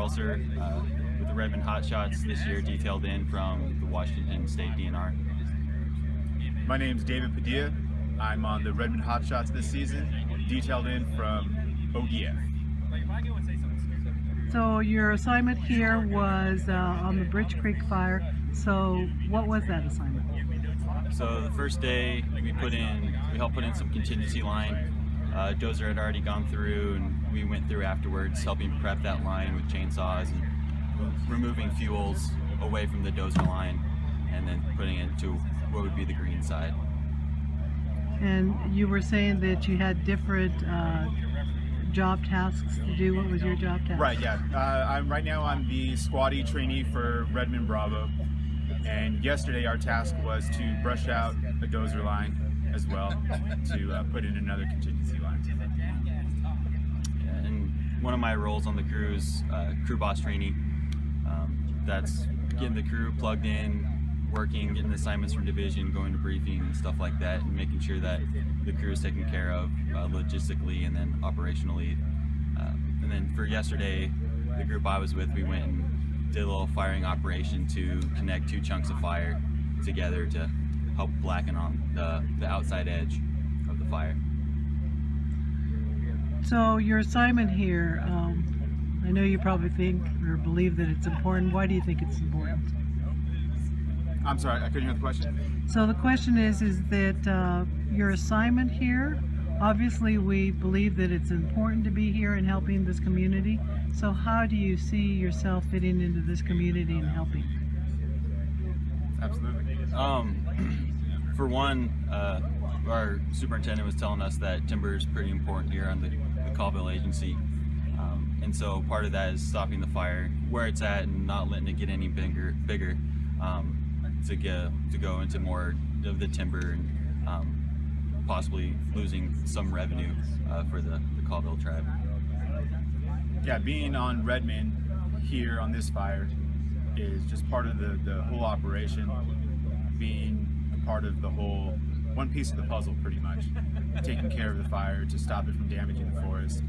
Seltzer with the Redmond Hotshots this year, detailed in from the Washington State DNR. My name's David Padilla. I'm on the Redmond Hotshots this season, detailed in from ODF. So your assignment here was on the Bridge Creek fire. So what was that assignment? So the first day we helped put in some contingency line. Dozer had already gone through, and we went through afterwards, helping prep that line with chainsaws and removing fuels away from the dozer line, and then putting it to what would be the green side. And you were saying that you had different job tasks to do. What was your job task? Right, yeah. Right now I'm the squatty trainee for Redmond Bravo, and yesterday our task was to brush out a dozer line as well to put in another contingency line. Yeah, and one of my roles on the crew is crew boss trainee. That's getting the crew plugged in, working, getting assignments from division, going to briefing and stuff like that, and making sure that the crew is taken care of logistically and then operationally. And then for yesterday, the group I was with, we went and did a little firing operation to connect two chunks of fire together to help blacken on the outside edge of the fire. So your assignment here, I know you probably think or believe that it's important. Why do you think it's important? I'm sorry, I couldn't hear the question. So the question is that your assignment here, obviously we believe that it's important to be here and helping this community. So how do you see yourself fitting into this community and helping? Absolutely. For one, our superintendent was telling us that timber is pretty important here on the Colville agency. And so part of that is stopping the fire where it's at and not letting it get any bigger. To go into more of the timber and possibly losing some revenue for the Colville tribe. Yeah, being on Redmond here on this fire is just part of the whole operation, being a part of the whole, one piece of the puzzle pretty much, taking care of the fire to stop it from damaging the forest,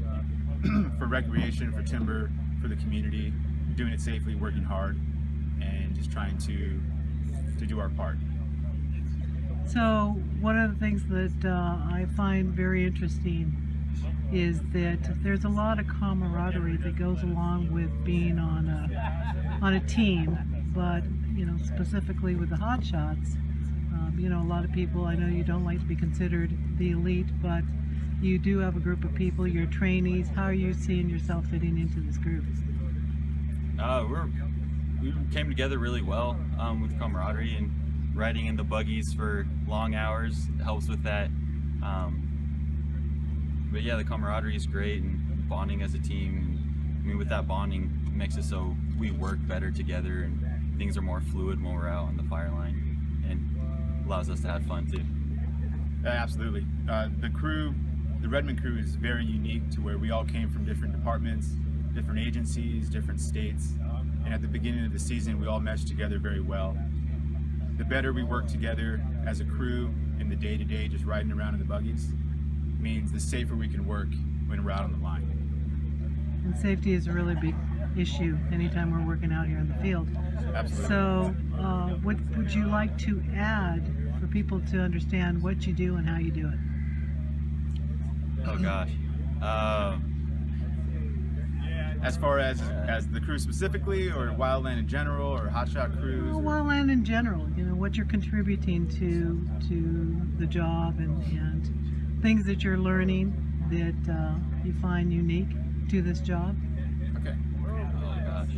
for recreation, for timber, for the community, doing it safely, working hard, and just trying to do our part. So one of the things that I find very interesting is that there's a lot of camaraderie that goes along with being on a team, but specifically with the Hotshots, a lot of people, I know you don't like to be considered the elite, but you do have a group of people, you're trainees. How are you seeing yourself fitting into this group? We came together really well with camaraderie, and riding in the buggies for long hours helps with that. But yeah, the camaraderie is great, and bonding as a team. I mean, with that bonding, it makes it so we work better together, and things are more fluid when we're out on the fire line, and allows us to have fun too. Absolutely. The Redmond crew is very unique to where we all came from different departments, different agencies, different states. And at the beginning of the season, we all meshed together very well. The better we work together as a crew in the day-to-day, just riding around in the buggies, means the safer we can work when we're out on the line. And safety is a really big issue anytime we're working out here in the field. Absolutely. So what would you like to add for people to understand what you do and how you do it? Oh gosh. As far as the crew specifically, or Wildland in general, or Hotshot crews? Well, Wildland in general, what you're contributing to the job and things that you're learning that you find unique to this job. Okay. Oh gosh.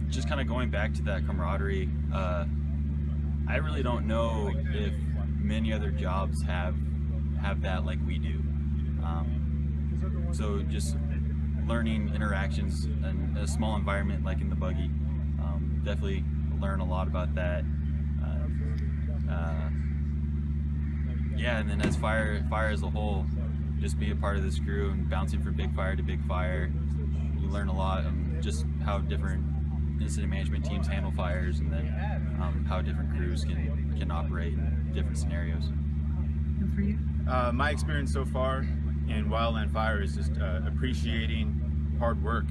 Just kind of going back to that camaraderie, I really don't know if many other jobs have that like we do. So just learning interactions in a small environment like in the buggy, definitely learn a lot about that. Yeah, and then as fire as a whole, just be a part of this crew and bouncing from big fire to big fire. You learn a lot on just how different incident management teams handle fires, and then how different crews can operate in different scenarios. And for you? My experience so far in wildland fire is just appreciating hard work.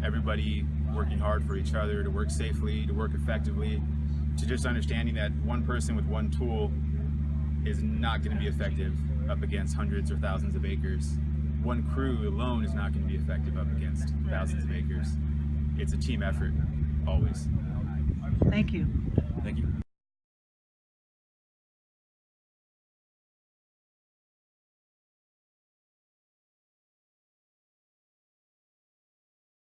Everybody working hard for each other, to work safely, to work effectively, to just understanding that one person with one tool is not going to be effective up against hundreds or thousands of acres. One crew alone is not going to be effective up against thousands of acres. It's a team effort, always. Thank you. Thank you.